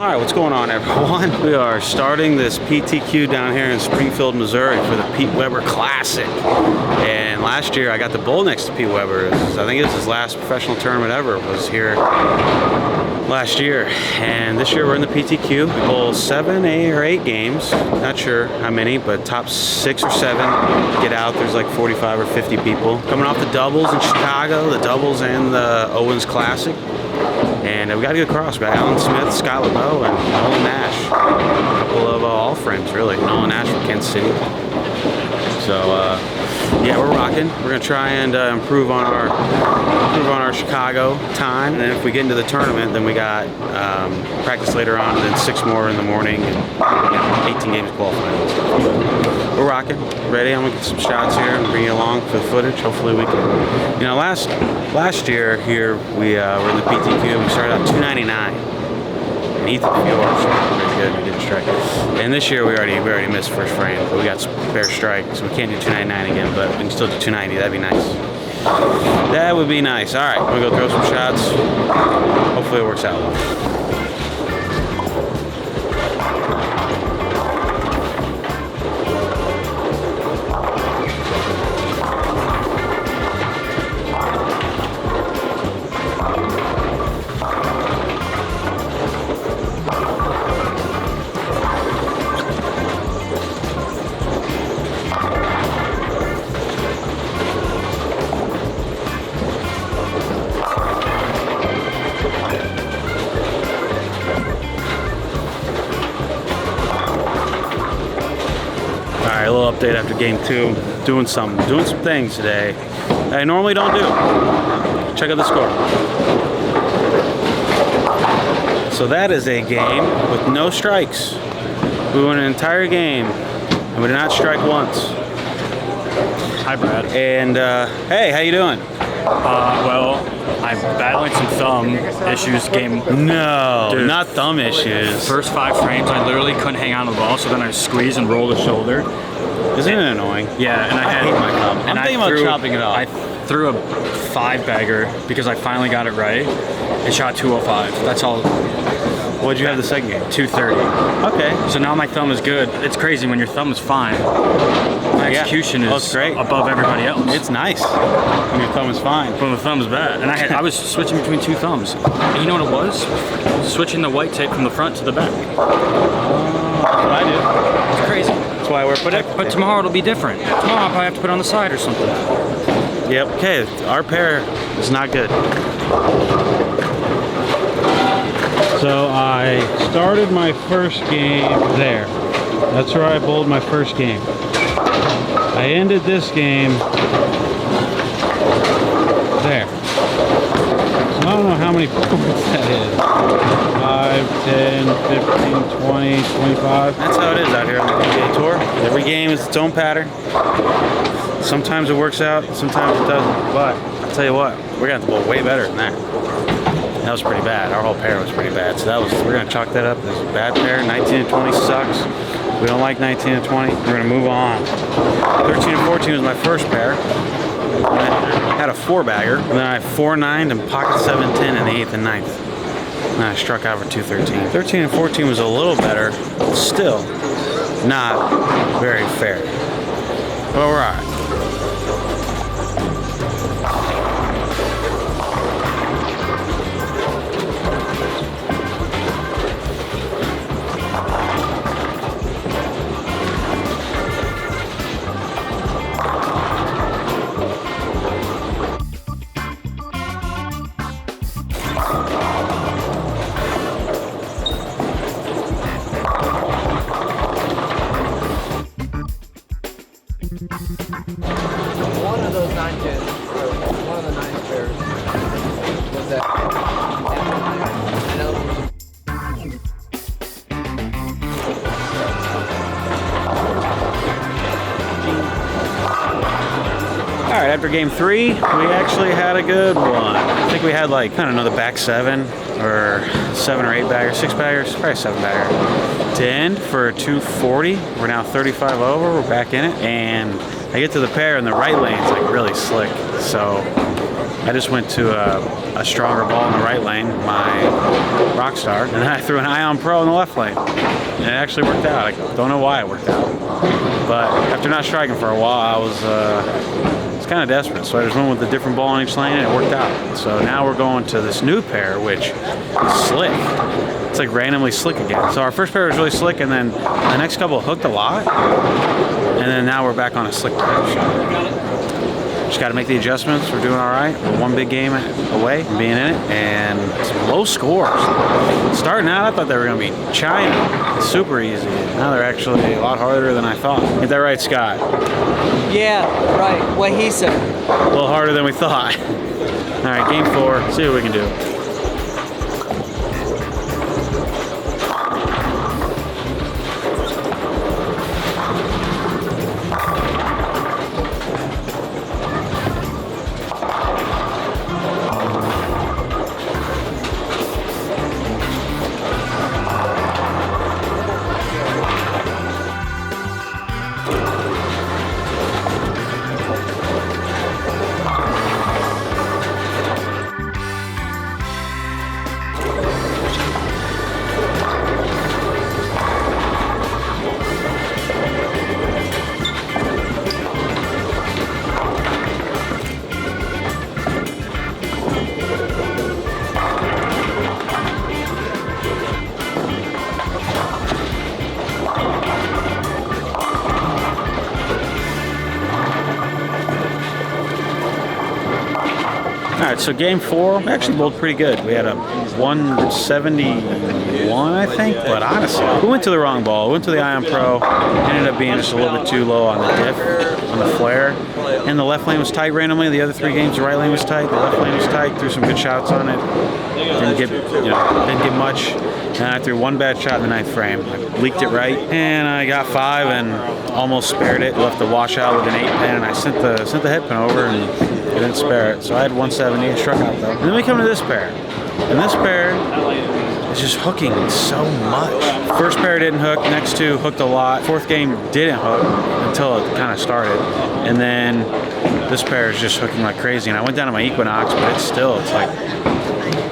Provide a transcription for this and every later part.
All right, what's going on, everyone? We are starting this PTQ down here in Springfield, Missouri for the Pete Weber Classic. And last year I got to bowl next to Pete Weber. I think it was his last professional tournament ever, was here last year. And this year we're in the PTQ. We bowl 7, 8, or 8 games. Not sure how many, but top 6 or 7 get out. There's like 45 or 50 people. Coming off the doubles in Chicago, the doubles and the Owens Classic. And we got a good cross. We got Alan Smith, Scott LeBeau, and Nolan Nash. A couple of all friends, really. Nolan Nash from Kansas City. So, yeah, we're rocking. We're gonna try and improve on our Chicago time. And then if we get into the tournament, then we got practice later on, and then 6 more in the morning, and 18 games qualifying. So we're rocking. Ready? I'm gonna get some shots here and bring you along for the footage. Hopefully we can. You know, last year here we were in the PTQ. We started out 299. And Ethan Fior started pretty good. We didn't strike. And this year we already missed first frame, but we got spare strike, so we can't do 299 again. But we can still do 290. That'd be nice. That would be nice. All right, we're gonna go throw some shots. Hopefully it works out well. A little update after game 2. Doing some things today that I normally don't do. Check out the score. So that is a game with no strikes. We won an entire game and we did not strike once. Hi, Brad. And hey, how you doing? Well, I'm battling some thumb issues. No, Dude, not thumb issues. First 5 frames, I literally couldn't hang on to the ball, so then I squeezed and rolled the shoulder. Isn't it annoying? Yeah, and I hate my thumb. I'm thinking about chopping it off. I threw a 5-bagger because I finally got it right. It shot 205. That's all. What'd you have the second game? 230. Okay. So now my thumb is good. It's crazy when your thumb is fine. My execution is great. Above everybody else. It's nice when your thumb is fine. When the thumb is bad. And I was switching between 2 thumbs. And you know what it was? Switching the white tape from the front to the back. That's what I do. It's crazy. That's why I wear protective. But tomorrow it'll be different. Tomorrow I'll probably have to put it on the side or something. Yep. Okay. Our pair is not good. So I started my first game there. That's where I bowled my first game. I ended this game there. So I don't know how many points that is. 5, 10, 15, 20, 25. That's how it is out here on the PBA Tour. Every game is its own pattern. Sometimes it works out, sometimes it doesn't. But I'll tell you what, we're gonna have to bowl way better than that. That was pretty bad. Our whole pair was pretty bad. So we're gonna chalk that up as a bad pair. 19 and 20 sucks. We don't like 19 and 20. We're gonna move on. 13 and 14 was my first pair. I had a 4-bagger. And then I 4-9'd and pocket 7-10 in the 8th and 9th. And I struck out for 213. 13 and 14 was a little better, but still not very fair. But we're all right. One of those 9-10, one of the 9 pairs was that. I know. All right, after game 3, we actually had a good one. I think we had like, I don't know, the back 7 or 7 or 8 baggers, 6 baggers, probably 7 bagger. To end for 240, we're now 35 over, we're back in it, and I get to the pair and the right lane's like really slick. So I just went to a stronger ball in the right lane, my Rockstar, and then I threw an Ion Pro in the left lane. And it actually worked out. I don't know why it worked out. But after not striking for a while, I was kind of desperate. So I just went with a different ball in each lane and it worked out. So now we're going to this new pair, which is slick. It's like randomly slick again. So our first pair was really slick, and then the next couple hooked a lot. And then now we're back on a slick pair. Just got to make the adjustments. We're doing all right. We're one big game away from being in it, and some low scores. Starting out, I thought they were going to be China. Super easy. Now they're actually a lot harder than I thought. Get that right, Scott? Yeah, right. What he said. A little harder than we thought. All right, game 4. See what we can do. Alright, so game 4, we actually bowled pretty good. We had a 171, I think, but honestly, we went to the wrong ball. We went to the Ion Pro, ended up being just a little bit too low on the diff, on the flare, and the left lane was tight randomly. The other 3 games, the right lane was tight, the left lane was tight, threw some good shots on it. Didn't get much, and I threw one bad shot in the 9th frame. I leaked it right, and I got 5 and almost spared it. Left the washout with an 8 pin, and I sent the head pin over, and I didn't spare it. So I had 170, struck out though. And then we come to this pair, and this pair is just hooking so much. First pair didn't hook, next 2 hooked a lot. 4th game didn't hook until it kind of started, and then this pair is just hooking like crazy. And I went down to my Equinox, but it's like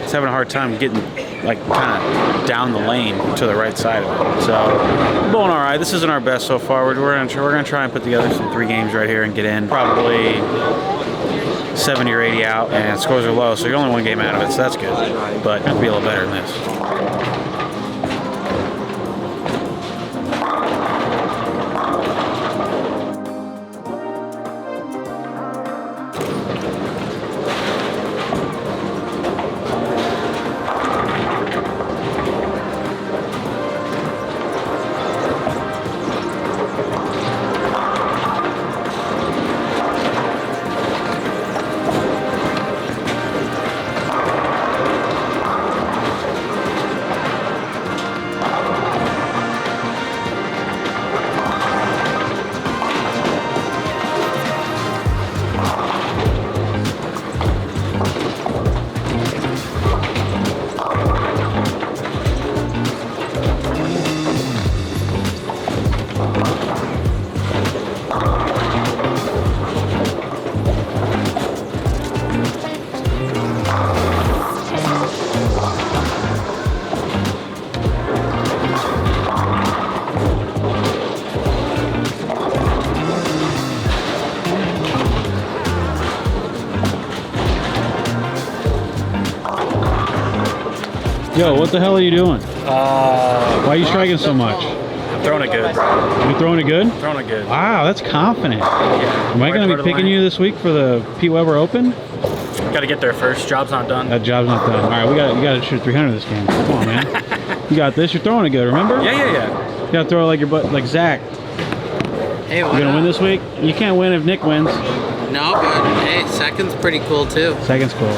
it's having a hard time getting like kind of down the lane to the right side of it. So we're bowling all right. This isn't our best so far. We're gonna try and put together some 3 games right here and get in probably 70 or 80 out, and scores are low, so you're only 1 game out of it, so that's good. But it have to be a little better than this. Yo, what the hell are you doing? Why are you striking so much? I'm throwing it good, bro. You throwing it good? Throwing it good. Wow, that's confident. Yeah. Am I going to be picking you this week for the Pete Weber Open? Got to get there first. Job's not done. That job's not done. All right, you got to shoot 300 this game. Come on, man. You got this. You're throwing it good. Remember? Yeah. You got to throw it like your butt, like Zach. Hey, You gonna win this week? You can't win if Nick wins. No, but hey, second's pretty cool too. Second's cool.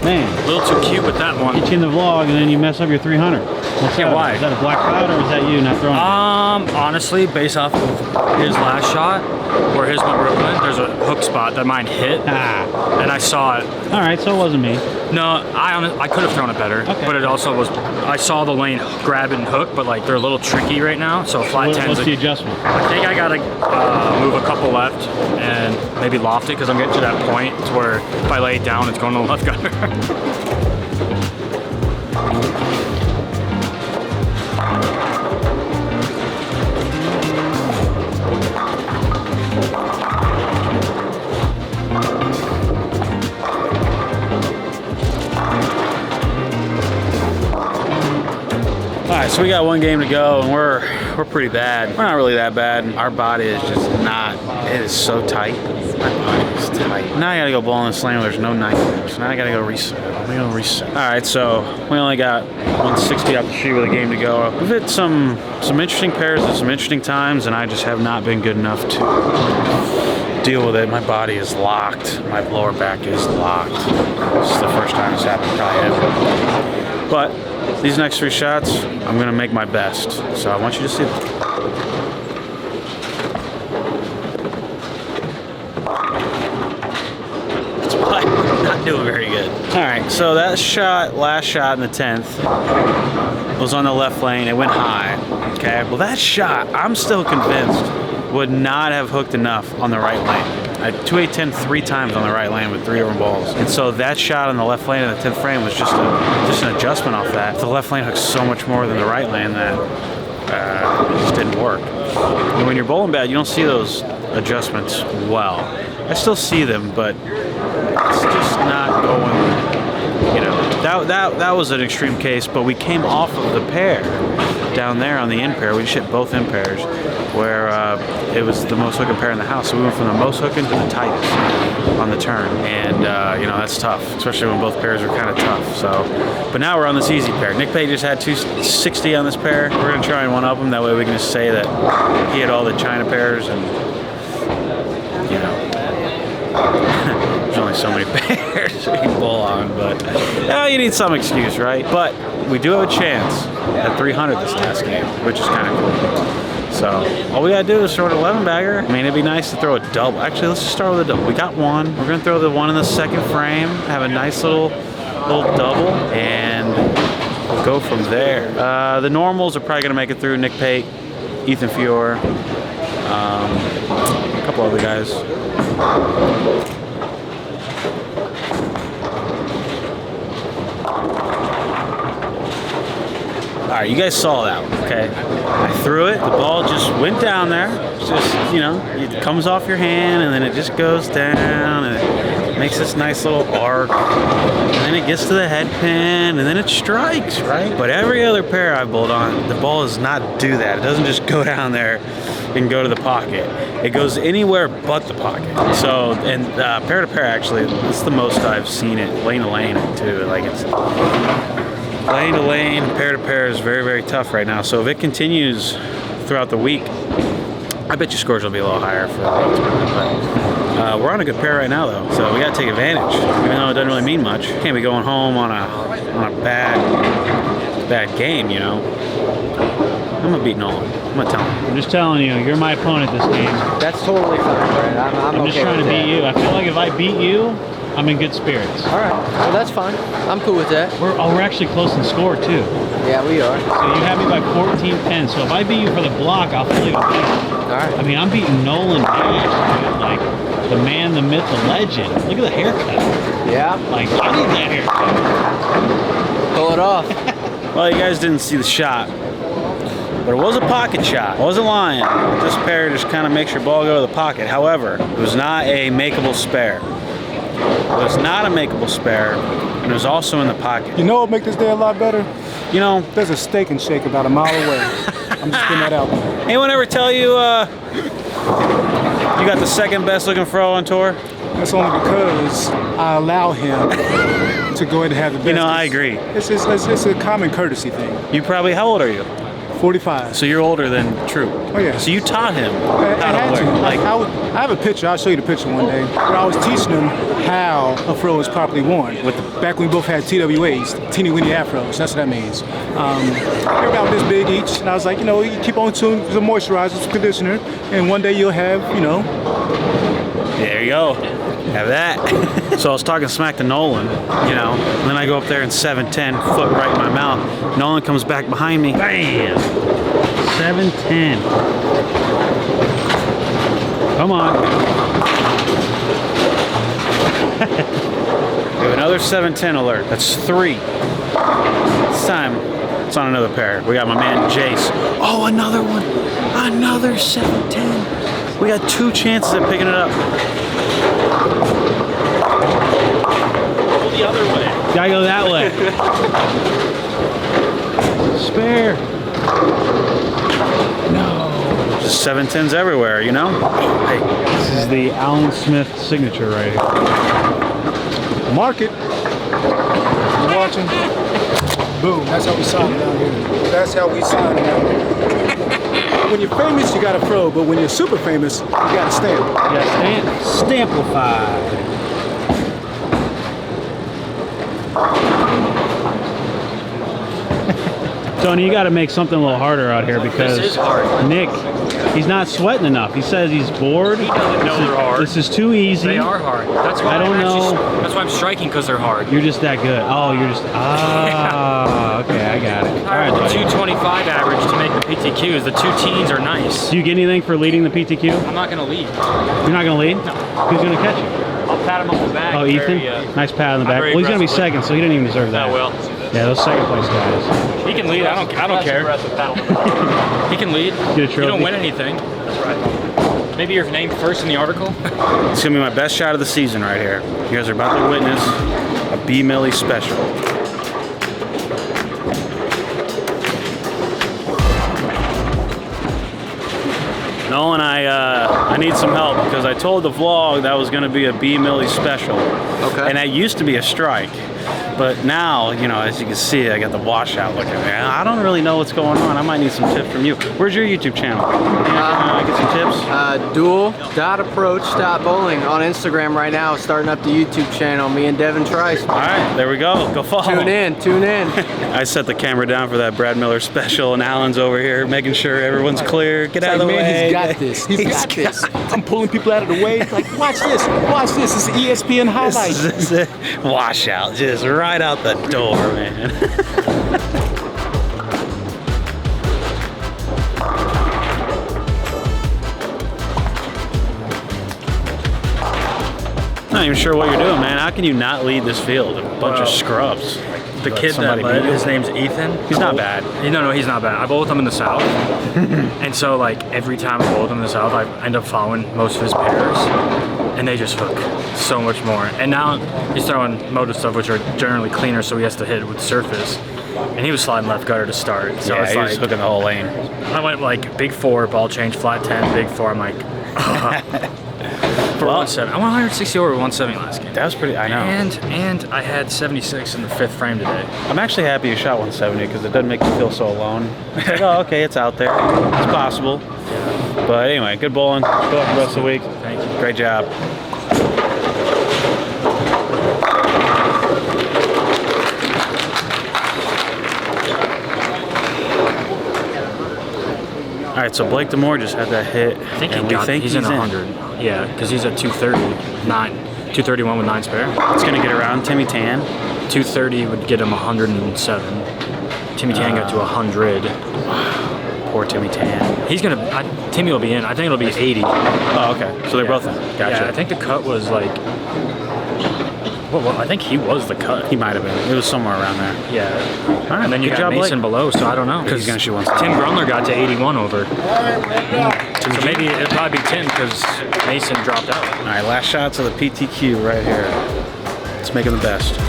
Man, A little too cute with that one. get you in the vlog and then you mess up your 300. What's Yeah, that? why? Is that a black cloud or is that you not throwing? Honestly, based off of his last shot, where his went Brooklyn, there's a hook spot that mine hit, and I saw it. All right, so it wasn't me. No, I could have thrown it better, Okay. but it also was. I saw the lane grab and hook, but like they're a little tricky right now. So flat What, 10s. what's the adjustment? I think I gotta move a couple left and maybe loft it because I'm getting to that point to where if I lay it down, it's going to the left gutter. All right, so we got one game to go, and we're pretty bad. We're not really that bad. Our body is just not. It is so tight. My body is tight. Now I gotta go ball in the slam. There's no knife there, so now I gotta go reset. I'm gonna go reset. All right, so we only got 160 out the shoe with a game to go. We've hit some interesting pairs at some interesting times, and I just have not been good enough to deal with it. My body is locked. My lower back is locked. This is the first time this happened probably ever. But these next 3 shots, I'm gonna make my best. So I want you to see them. That's why I'm not doing very good. All right, so that shot, last shot in the 10th, was on the left lane. It went high, okay? Well, that shot, I'm still convinced, would not have hooked enough on the right lane. I 2-8-10 3 times on the right lane with 3 over balls. And so that shot on the left lane in the 10th frame was just an adjustment off that. The left lane hooks so much more than the right lane that it just didn't work. And when you're bowling bad, you don't see those adjustments well. I still see them, but it's just not going, you know. That was an extreme case, but we came off of the pair down there on the in pair. We just hit both in pairs where it was the most hooking pair in the house. So we went from the most hooking to the tightest on the turn. And, you know, that's tough, especially when both pairs are kind of tough. So, but now we're on this easy pair. Nick Pate just had 260 on this pair. We're going to try and one-up him. That way we can just say that he had all the China pairs and, you know. There's only so many pairs you can bowl on, but you need some excuse, right? But we do have a chance at 300 this last game, which is kind of cool. So all we gotta do is throw an 11 bagger. I mean, it'd be nice to throw a double. Actually, let's just start with a double. We got one. We're gonna throw the one in the second frame, have a nice little double, and we'll go from there. The normals are probably gonna make it through. Nick Pate, Ethan Fiore, a couple other guys. All right, you guys saw that one, okay? I threw it, the ball just went down there. It's just, you know, it comes off your hand and then it just goes down and it makes this nice little arc. And then it gets to the head pin and then it strikes, right? But every other pair I bowled on, the ball does not do that. It doesn't just go down there and go to the pocket. It goes anywhere but the pocket. So, and pair to pair actually, it's the most I've seen it lane to lane too. Like it's lane to lane, pair to pair is very, very tough right now. So if it continues throughout the week, I bet your scores will be a little higher for the tournament. But we're on a good pair right now though, so we gotta take advantage. Even though it doesn't really mean much. Can't be going home on a bad game, you know. I'm gonna beat Nolan. I'm gonna tell him. I'm just telling you, you're my opponent this game. That's totally fine, Brad. I'm just okay trying to with beat that. you. I feel like if I beat you, I'm in good spirits. All right. Well, that's fine. I'm cool with that. We're actually close in score too. Yeah, we are. So you have me by 14-10. So if I beat you for the block, I'll fully go. All right. I mean, I'm beating Nolan Nash, dude. Like the man, the myth, the legend. Look at the haircut. Yeah. Like I need that haircut. Pull it off. Well, you guys didn't see the shot, but it was a pocket shot. I wasn't lying. This pair just kind of makes your ball go to the pocket. However, it was not a makeable spare. It was not a makeable spare, and it was also in the pocket. You know what make this day a lot better? You know, There's a steak and shake about a mile away. I'm just getting that out there. anyone ever tell you you got the second best looking fro on tour? That's only because I allow him to go ahead and have the best. You know, I agree. It's a common courtesy thing. You probably, how old are you? 45. So you're older than Troop. Oh, yeah. So you taught him I how to had to. work. Like, I have a picture. I'll show you the picture one day. But I was teaching them how a fro is properly worn. Back when we both had TWAs, teeny weeny afros. That's what that means. They're about this big each. And I was like, you know, you keep on tuning some moisturizer, some conditioner, and one day you'll have, you know. There you go. Have that. So I was talking smack to Nolan, you know, and then I go up there and 7'10", foot right in my mouth. Nolan comes back behind me. Bam! 7'10". Come on. We have another 7'10" alert. That's 3. This time, it's on another pair. We got my man Jace. Oh, another one. Another 7'10". We got 2 chances at picking it up. Go the other way. Gotta go that way. Spare. No. Just 7'10s everywhere, you know? Hey, This is the Alan Smith signature right here. Mark it. You're watching. Boom. That's how we sign it down here. That's how we sign it down here. When you're famous, you got a fro, but when you're super famous, you got a stamp. Yeah, Stamplify. Tony, you got to make something a little harder out here because This is hard. Nick, he's not sweating enough. He says he's bored. He doesn't know they're hard. This is too easy. They are hard. That's why I don't know. That's why I'm striking, because they're hard. You're just that good. Oh, you're just okay. I got it. All right, The buddy. 225 average to make the PTQs. The 2 teens are nice. Do you get anything for leading the PTQ? I'm not gonna lead. You're not gonna lead? No. Who's gonna catch you? I'll pat him on the back. Oh, Ethan. Very, Nice pat on the I'm back. very Well, he's gonna be aggressively. second, so he didn't even deserve that. Oh, well. Yeah, those second place guys. He can lead. I don't care. He can lead. Get a You trophy. don't win anything. That's right. Maybe you're named first in the article. it's gonna be my best shot of the season right here. You guys are about to witness a B Millie special. Nolan, I need some help because I told the vlog that was going to be a B Millie special. Okay. And that used to be a strike. But now, you know, as you can see, I got the washout looking. I don't really know what's going on. I might need some tips from you. Where's your YouTube channel? Can I get some tips? Dual.approach.bowling on Instagram right now, starting up the YouTube channel. Me and Devin Trice. All right, there we go. Go follow. Tune in. I set the camera down for that Brad Miller special, and Alan's over here making sure everyone's clear. Get out of the way. Man, he's got this. He's got this. I'm pulling people out of the way. Like, watch this. Watch this. It's an ESPN highlight. This is it. Washout, just right out the door, man. Not even sure what you're doing, man. How can you not lead this field? A bunch of scrubs. The Let kid that somebody led, beat you. his name's Ethan. He's not bad. No, he's not bad. I bowl with him in the South. And so, like, every time I bowl with him in the South, I end up following most of his pairs. And they just hook so much more. And now he's throwing motor stuff, which are generally cleaner, so he has to hit it with surface. And he was sliding left gutter to start. So Yeah, it's he was like, hooking the whole lane. I went like big 4, ball change, flat 10, big 4. I'm like, for 170. I went 160 over 170 last game. That was pretty, I know. And I had 76 in the 5th frame today. I'm actually happy you shot 170 because it doesn't make you feel so alone. It's like, oh, okay, it's out there. It's possible. But anyway, good bowling. Good luck the rest of the week. Thank you. Great job. All right, so Blake Demore just had that hit, I think and he's in 100. Yeah, because he's at 231 with 9 spare. It's gonna get around Timmy Tan. 230 would get him 107. Timmy Tan got to 100. Poor Timmy Tan. He's gonna. Timmy will be in. I think it'll be 80. Oh, okay. So they're both in. Gotcha. Yeah, I think the cut was like. Well, I think he was the cut. He might have been. It was somewhere around there. Yeah. All right, And then you good got job, Mason Blake. below, so I don't know. He's gonna shoot 170. Tim Grunler got to 81 over. So maybe it'll probably be Tim because Mason dropped out. All right, last shots of the PTQ right here. Let's make him the best.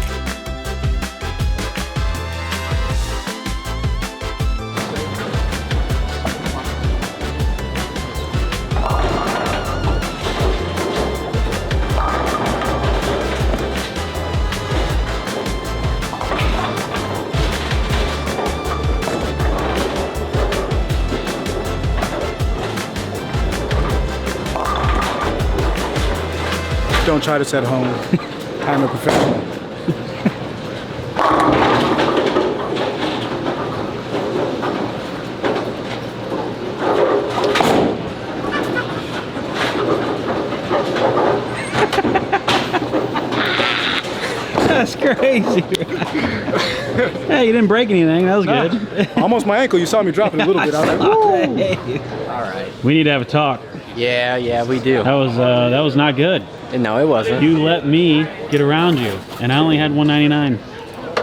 try this at home. I'm a professional. That's crazy. Hey, you didn't break anything. That was good. Almost my ankle. You saw me dropping a little bit. I was like, woo! All right. We need to have a talk. Yeah, we do. That was not good. No, it wasn't. You let me get around you, and I only had 199.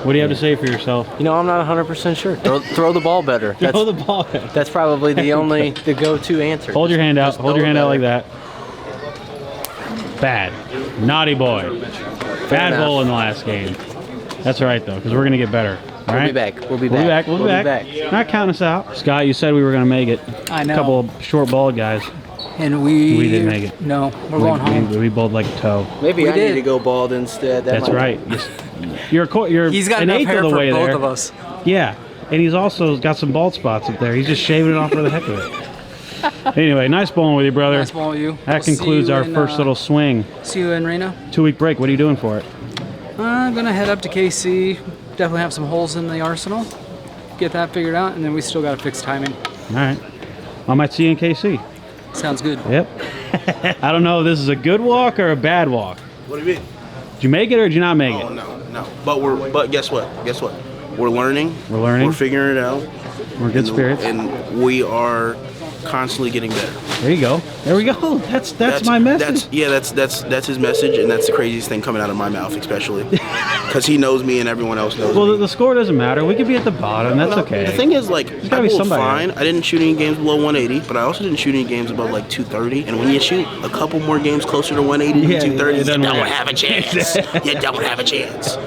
What do you have to say for yourself? You know, I'm not 100% sure. Throw the ball better. Throw the ball. That's probably the go-to answer. Hold your hand out. Just Hold your throw it hand out like better. that. Bad. Naughty boy. Bad enough. bowl in the last game. That's all right, though, because we're going to get better. All We'll right? be back. We'll be We'll back. be back. Not counting us out. Scott, you said we were going to make it. I know. A couple of short balled guys. And we didn't make it. No, we're going home. We bowled like a toe. Maybe We I need did. to go bald instead. That's right. You're He's got an enough eighth hair of the for way both there. of us. Yeah, and he's also got some bald spots up there. He's just shaving it off for the heck of it. Anyway, nice bowling with you, brother. Nice ball with you. That We'll see concludes you our in, first little swing. See you in Reno. 2-week break. What are you doing for it? I'm gonna head up to KC. Definitely have some holes in the arsenal. Get that figured out, and then we still got to fix timing. All right. I might see you in KC. Sounds good. Yep. I don't know if this is a good walk or a bad walk. What do you mean? Did you make it or did you not make Oh it? no. But guess what? We're learning. We're learning. We're figuring it out. We're good spirits. And we are constantly getting better. There you go. There we go. That's my message. That's his message, and that's the craziest thing coming out of my mouth, especially because he knows me and everyone else knows Well, me. the score doesn't matter. We could be at the bottom. That's okay. The thing is, like, gotta I be bowled somebody. fine. I didn't shoot any games below 180, but I also didn't shoot any games above like 230. And when you shoot a couple more games closer to 180 Yeah, than 230, it you doesn't don't work. have a chance. You don't have a chance.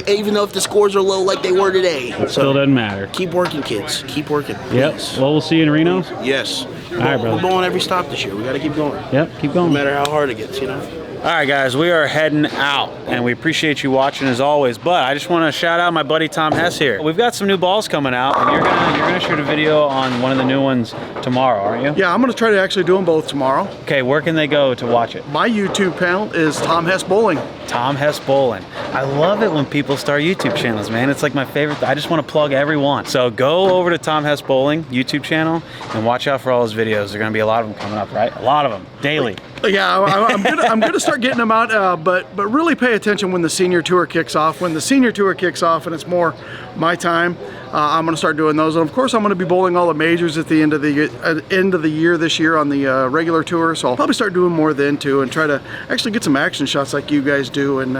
Even though if the scores are low like they were today. Still doesn't matter. Keep working, kids. Keep working. Yep. Please. Well, we'll see you in Reno. Yes. All right, brother. We're going every stop this year. We got to keep going. Yep. Keep No going. matter how hard it gets, you know. All right, guys, we are heading out, and we appreciate you watching as always. But I just want to shout out my buddy Tom Hess here. We've got some new balls coming out, and you're gonna shoot a video on one of the new ones tomorrow, aren't you? Yeah, I'm going to try to actually do them both tomorrow. Okay, where can they go to watch it? My YouTube channel is Tom Hess Bowling. Tom Hess Bowling. I love it when people start YouTube channels, man. It's like my favorite. I just want to plug everyone. So go over to Tom Hess Bowling YouTube channel and watch out for all his videos. There are going to be a lot of them coming up, right? A lot of them daily. Yeah, I'm gonna start getting them out, but really pay attention when the senior tour kicks off. When the senior tour kicks off and it's more my time, I'm gonna start doing those. And of course, I'm gonna be bowling all the majors at the end of the year this year on the regular tour. So I'll probably start doing more then too, and try to actually get some action shots like you guys do, and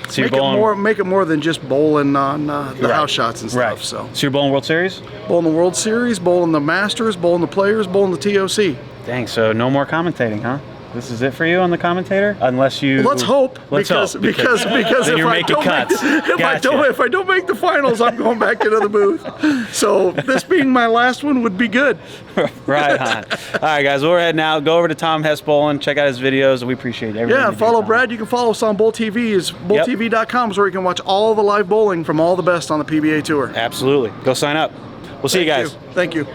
So you're make it more than just bowling on the house shots and stuff. Right. So you're bowling World Series? bowling the World Series, bowling the Masters, bowling the Players, bowling the TOC. Dang, so no more commentating, huh? This is it for you on the commentator? Unless you... Let's hope, Let's because hope, because then if you're I making don't cuts. if I don't make the finals, I'm going back into the booth. So this being my last one would be good. Right on. All right, guys, we're heading out. Go over to Tom Hess Bowling, check out his videos, and we appreciate everything. Yeah, you and do, follow Tom. Brad. You can follow us on Bowl TV. Is BowlTV.com is where you can watch all the live bowling from all the best on the PBA tour. Absolutely. Go sign up. We'll see you guys. Thank you.